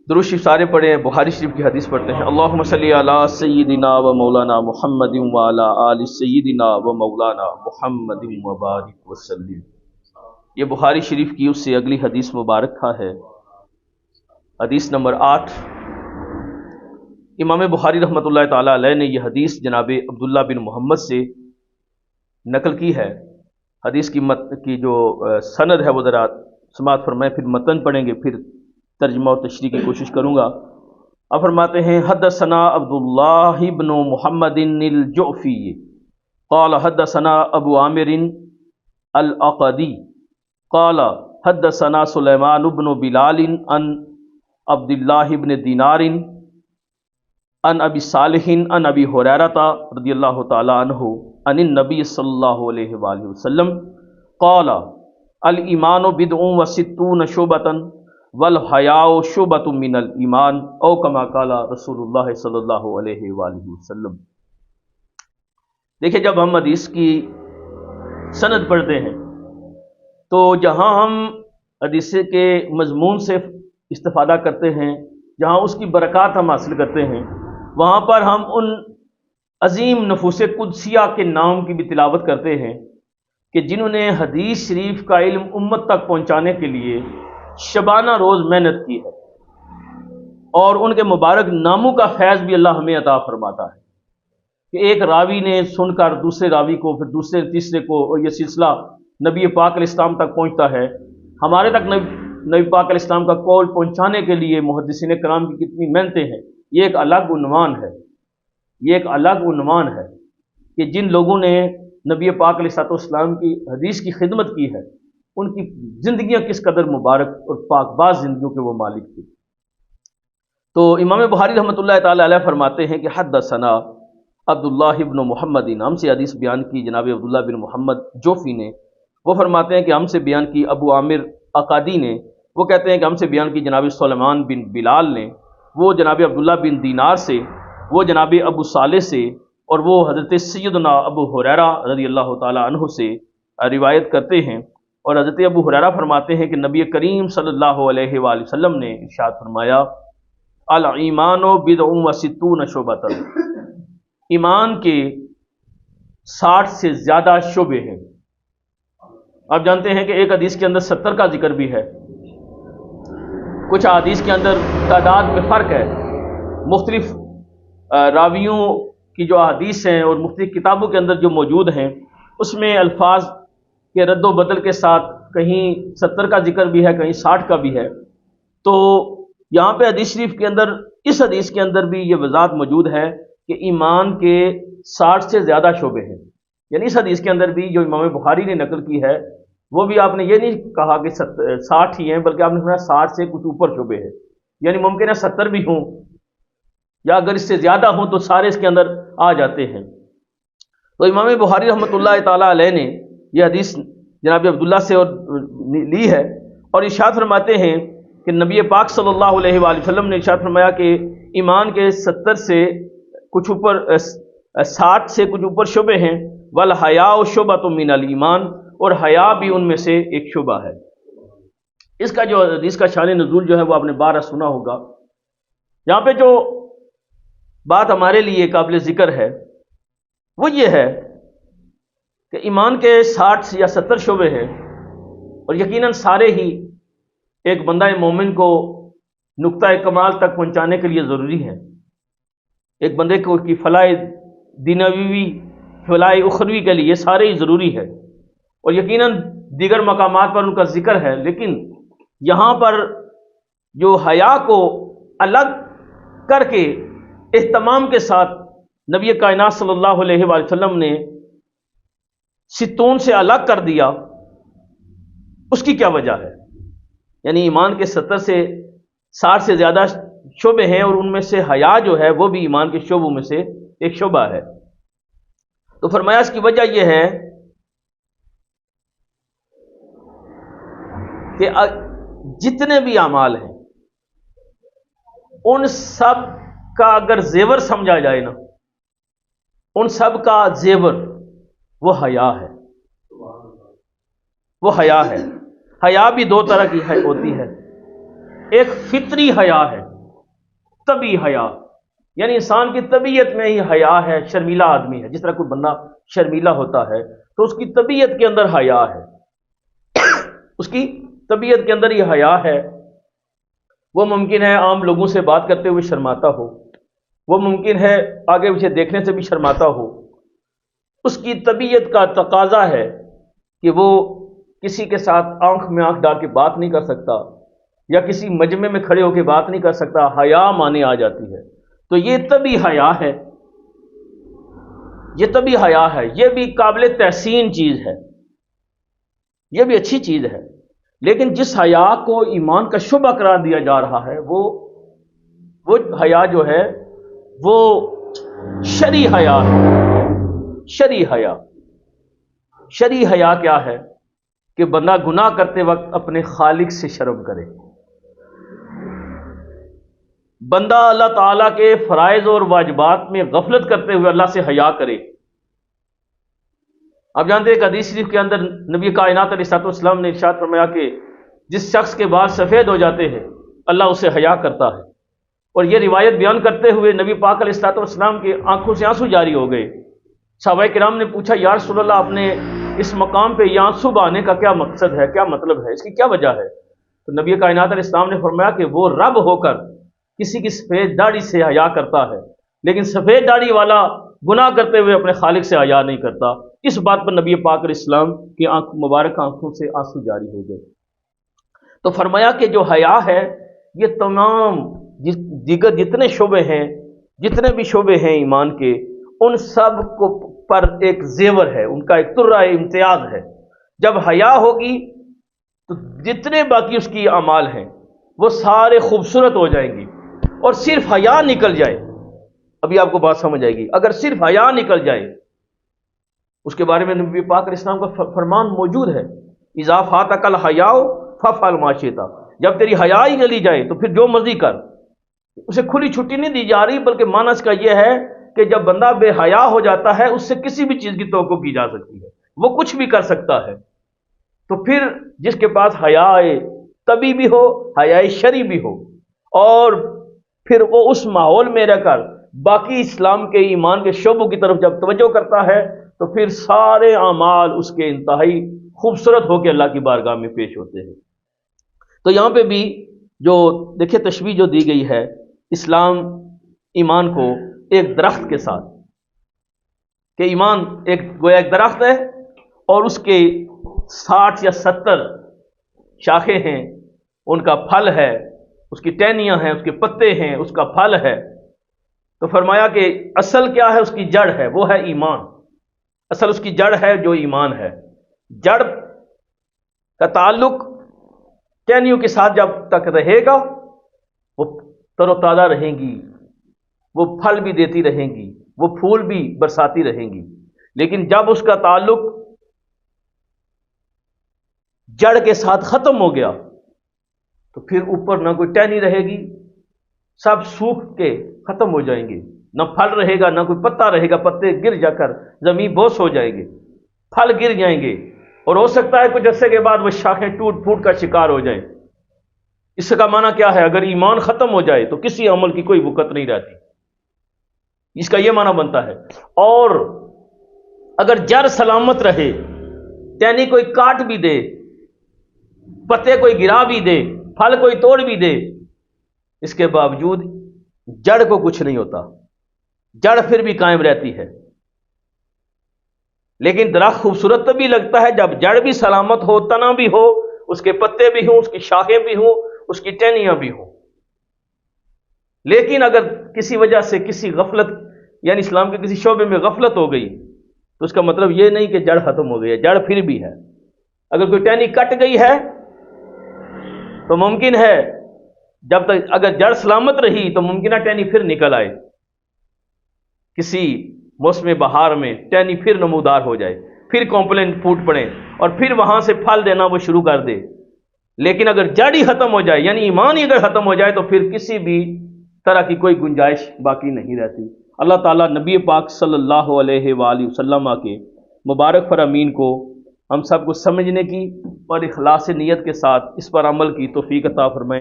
درود شریف سارے پڑھیں، بخاری شریف کی حدیث پڑھتے ہیں۔ اللہم صلی علی سیدنا و مولانا محمد و علی آل سیدنا و مولانا محمد وبارک وسلم۔ یہ بخاری شریف کی اس سے اگلی حدیث مبارک ہے، حدیث نمبر 8۔ امام بخاری رحمۃ اللہ تعالی علیہ نے یہ حدیث جناب عبداللہ بن محمد سے نقل کی ہے۔ حدیث کی جو سند ہے وہ ذرا سماعت فرمائیں، پھر متن پڑھیں گے، پھر ترجمہ و تشریح کی کوشش کروں گا۔ اب فرماتے ہیں حدثنا عبداللہ بن محمد الجعفی قال حدثنا ابو عامر العقدی قال حدثنا سلیمان بن بلال عن عبداللہ بن دینار عن ابی صالح عن ابی ہریرہ رضی اللہ تعالی عنہ عن النبی صلی اللہ علیہ وآلہ وسلم قال الایمان بضع و ستون شعبۃ والحیاء شعبۃ من الایمان او کما قال رسول اللہ صلی اللہ علیہ وآلہ وسلم۔ دیکھیں، جب ہم حدیث کی سند پڑھتے ہیں تو جہاں ہم حدیث کے مضمون سے استفادہ کرتے ہیں، جہاں اس کی برکات ہم حاصل کرتے ہیں، وہاں پر ہم ان عظیم نفوس قدسیہ کے نام کی بھی تلاوت کرتے ہیں کہ جنہوں نے حدیث شریف کا علم امت تک پہنچانے کے لیے شبانہ روز محنت کی ہے، اور ان کے مبارک ناموں کا فیض بھی اللہ ہمیں عطا فرماتا ہے کہ ایک راوی نے سن کر دوسرے راوی کو، پھر دوسرے تیسرے کو، اور یہ سلسلہ نبی پاک علیہ السلام تک پہنچتا ہے۔ ہمارے تک نبی پاک علیہ السلام کا قول پہنچانے کے لیے محدثین کرام کی کتنی محنتیں ہیں، یہ ایک الگ عنوان ہے، یہ ایک الگ عنوان ہے کہ جن لوگوں نے نبی پاک علیہ السلام کی حدیث کی خدمت کی ہے، ان کی زندگیاں کس قدر مبارک اور پاک باز زندگیوں کے وہ مالک تھے۔ تو امام بخاری رحمۃ اللہ تعالی علیہ فرماتے ہیں کہ حدثنا عبداللہ بن محمد، ہم سے حدیث بیان کی جناب عبداللہ بن محمد جوفی نے، وہ فرماتے ہیں کہ ہم سے بیان کی ابو عامر عقادی نے، وہ کہتے ہیں کہ ہم سے بیان کی جناب سلیمان بن بلال نے، وہ جناب عبداللہ بن دینار سے، وہ جناب ابو صالح سے، اور وہ حضرت سیدنا ابو ہریرہ رضی اللہ تعالی عنہ سے روایت کرتے ہیں۔ اور حضرت ابو ہریرہ فرماتے ہیں کہ نبی کریم صلی اللہ علیہ وآلہ وسلم نے ارشاد فرمایا الایمان بضع و ستون شعبۃ، ایمان کے 60 سے زیادہ شعبے ہیں۔ آپ جانتے ہیں کہ ایک حدیث کے اندر 70 کا ذکر بھی ہے، کچھ حدیث کے اندر تعداد میں فرق ہے، مختلف راویوں کی جو احادیث ہیں اور مختلف کتابوں کے اندر جو موجود ہیں، اس میں الفاظ کے رد و بدل کے ساتھ کہیں 70 کا ذکر بھی ہے، کہیں 60 کا بھی ہے۔ تو یہاں پہ حدیث شریف کے اندر، اس حدیث کے اندر بھی یہ وضاحت موجود ہے کہ ایمان کے 60 سے زیادہ شعبے ہیں، یعنی اس حدیث کے اندر بھی جو امام بخاری نے نقل کی ہے، وہ بھی آپ نے یہ نہیں کہا کہ 60 ہی ہیں، بلکہ آپ نے فرمایا 60 سے کچھ اوپر شعبے ہیں، یعنی ممکن ہے 70 بھی ہوں، یا اگر اس سے زیادہ ہوں تو سارے اس کے اندر آ جاتے ہیں۔ تو امام بخاری رحمۃ اللہ تعالی علیہ نے یہ حدیث جناب عبداللہ سے اور لی ہے، اور ارشاد فرماتے ہیں کہ نبی پاک صلی اللہ علیہ وآلہ وسلم نے ارشاد فرمایا کہ ایمان کے 70 سے کچھ اوپر 60 سے کچھ اوپر شعبے ہیں، والحیاء شعبۃ من الایمان، اور حیا بھی ان میں سے ایک شعبہ ہے۔ اس کا جو حدیث کا شان نزول جو ہے وہ آپ نے بارہ سنا ہوگا۔ یہاں پہ جو بات ہمارے لیے قابل ذکر ہے وہ یہ ہے کہ ایمان کے 60 یا 70 شعبے ہیں، اور یقیناً سارے ہی ایک بندہ مومن کو نقطہ کمال تک پہنچانے کے لیے ضروری ہیں۔ ایک بندے کو کی فلاح دنیاوی، فلاح اخروی کے لیے سارے ہی ضروری ہے، اور یقیناً دیگر مقامات پر ان کا ذکر ہے، لیکن یہاں پر جو حیا کو الگ کر کے اہتمام کے ساتھ نبی کائنات صلی اللہ علیہ وآلہ وسلم نے 60 سے الگ کر دیا، اس کی کیا وجہ ہے؟ یعنی ایمان کے 70 سے 60 سے زیادہ شعبے ہیں، اور ان میں سے حیا جو ہے وہ بھی ایمان کے شعبوں میں سے ایک شعبہ ہے۔ تو فرمایا اس کی وجہ یہ ہے کہ جتنے بھی اعمال ہیں ان سب کا اگر زیور سمجھا جائے نا، ان سب کا زیور وہ حیا ہے، وہ حیا ہے۔ حیا بھی دو طرح کی ہوتی ہے، ایک فطری حیا ہے طبی حیا، یعنی انسان کی طبیعت میں ہی حیا ہے، شرمیلا آدمی ہے، جس طرح کوئی بندہ شرمیلا ہوتا ہے تو اس کی طبیعت کے اندر حیا ہے، اس کی طبیعت کے اندر یہ حیا ہے۔ وہ ممکن ہے عام لوگوں سے بات کرتے ہوئے شرماتا ہو، وہ ممکن ہے آگے پیچھے دیکھنے سے بھی شرماتا ہو، اس کی طبیعت کا تقاضا ہے کہ وہ کسی کے ساتھ آنکھ میں آنکھ ڈال کے بات نہیں کر سکتا، یا کسی مجمع میں کھڑے ہو کے بات نہیں کر سکتا، حیا مانے آ جاتی ہے۔ تو یہ طبی حیا ہے، یہ طبی حیا ہے، یہ بھی قابل تحسین چیز ہے، یہ بھی اچھی چیز ہے۔ لیکن جس حیا کو ایمان کا شعبہ قرار دیا جا رہا ہے وہ حیا جو ہے وہ شرعی حیا ہے۔ شرعی حیا، شرعی حیا کیا ہے؟ کہ بندہ گناہ کرتے وقت اپنے خالق سے شرم کرے، بندہ اللہ تعالیٰ کے فرائض اور واجبات میں غفلت کرتے ہوئے اللہ سے حیا کرے۔ آپ جانتے ہیں کہ حدیث شریف کے اندر نبی کائنات علیہ الصلوۃ والسلام نے ارشاد فرمایا کہ جس شخص کے بال سفید ہو جاتے ہیں اللہ اسے حیا کرتا ہے، اور یہ روایت بیان کرتے ہوئے نبی پاک علیہ الصلوۃ والسلام کی آنکھوں سے آنسو جاری ہو گئے۔ صحابہ کرام نے پوچھا یا رسول اللہ، آپ نے اس مقام پہ یہ آنسو بہانے کا کیا مقصد ہے، کیا مطلب ہے، اس کی کیا وجہ ہے؟ تو نبی کائنات علیہ السلام نے فرمایا کہ وہ رب ہو کر کسی کی سفید داڑھی سے حیا کرتا ہے، لیکن سفید داڑھی والا گناہ کرتے ہوئے اپنے خالق سے حیا نہیں کرتا۔ اس بات پر نبی پاک علیہ السلام کی مبارک آنکھوں سے آنسو جاری ہو گئے۔ تو فرمایا کہ جو حیا ہے یہ تمام دیگر جتنے شعبے ہیں، جتنے بھی شعبے ہیں ایمان کے، ان سب کو پر ایک زیور ہے، ان کا ایک ترہ امتیاز ہے۔ جب حیا ہوگی تو جتنے باقی اس کی اعمال ہیں وہ سارے خوبصورت ہو جائیں گی، اور صرف حیا نکل جائے، ابھی آپ کو بات سمجھ آئے گی، اگر صرف حیا نکل جائے، اس کے بارے میں نبی پاک علیہ السلام کا فرمان موجود ہے، اذا فاتک الحیاء فافعل ما شئت، جب تیری حیا ہی چلی جائے تو پھر جو مرضی کر۔ اسے کھلی چھٹی نہیں دی جا رہی، بلکہ معنی اس کا یہ ہے کہ جب بندہ بے حیا ہو جاتا ہے اس سے کسی بھی چیز کی توقع کی جا سکتی ہے، وہ کچھ بھی کر سکتا ہے۔ تو پھر جس کے پاس حیا طبی بھی ہو، حیا شرعی بھی ہو، اور پھر وہ اس ماحول میں رہ کر باقی اسلام کے ایمان کے شعبوں کی طرف جب توجہ کرتا ہے تو پھر سارے اعمال اس کے انتہائی خوبصورت ہو کے اللہ کی بارگاہ میں پیش ہوتے ہیں۔ تو یہاں پہ بھی جو دیکھیں تشبیہ جو دی گئی ہے اسلام ایمان کو ایک درخت کے ساتھ، کہ ایمان گویا ایک درخت ہے اور اس کے 60 یا 70 شاخیں ہیں، ان کا پھل ہے، اس کی ٹہنیاں ہیں، اس کے پتے ہیں، اس کا پھل ہے۔ تو فرمایا کہ اصل کیا ہے، اس کی جڑ ہے، وہ ہے ایمان۔ اصل اس کی جڑ ہے جو ایمان ہے۔ جڑ کا تعلق ٹہنیوں کے ساتھ جب تک رہے گا وہ تر و تازہ رہیں گی، وہ پھل بھی دیتی رہیں گی، وہ پھول بھی برساتی رہیں گی۔ لیکن جب اس کا تعلق جڑ کے ساتھ ختم ہو گیا تو پھر اوپر نہ کوئی ٹہنی رہے گی، سب سوکھ کے ختم ہو جائیں گے، نہ پھل رہے گا، نہ کوئی پتا رہے گا، پتے گر جا کر زمین بوس ہو جائیں گے، پھل گر جائیں گے، اور ہو سکتا ہے کچھ عرصے کے بعد وہ شاخیں ٹوٹ پھوٹ کا شکار ہو جائیں۔ اس کا معنی کیا ہے؟ اگر ایمان ختم ہو جائے تو کسی عمل کی کوئی وقت نہیں رہتی، اس کا یہ معنی بنتا ہے۔ اور اگر جڑ سلامت رہے، ٹہنی کوئی کاٹ بھی دے، پتے کوئی گرا بھی دے، پھل کوئی توڑ بھی دے، اس کے باوجود جڑ کو کچھ نہیں ہوتا، جڑ پھر بھی قائم رہتی ہے۔ لیکن درخت خوبصورت تبھی لگتا ہے جب جڑ بھی سلامت ہو، تنا بھی ہو، اس کے پتے بھی ہوں، اس کی شاخیں بھی ہوں، اس کی ٹہنیاں بھی ہوں۔ لیکن اگر کسی وجہ سے کسی غفلت، یعنی اسلام کے کسی شعبے میں غفلت ہو گئی تو اس کا مطلب یہ نہیں کہ جڑ ختم ہو گئی ہے، جڑ پھر بھی ہے۔ اگر کوئی ٹہنی کٹ گئی ہے تو ممکن ہے جب تک اگر جڑ سلامت رہی تو ممکنہ ٹہنی پھر نکل آئے، کسی موسم بہار میں ٹہنی پھر نمودار ہو جائے، پھر کمپلینٹ پھوٹ پڑے اور پھر وہاں سے پھل دینا وہ شروع کر دے۔ لیکن اگر جڑ ہی ختم ہو جائے، یعنی ایمان ہی اگر ختم ہو جائے تو پھر کسی بھی طرح کی کوئی گنجائش باقی نہیں رہتی۔ اللہ تعالیٰ نبی پاک صلی اللہ علیہ وآلہ وسلم کے مبارک فرامین کو ہم سب کو سمجھنے کی اور اخلاص نیت کے ساتھ اس پر عمل کی توفیق عطا فرمائے۔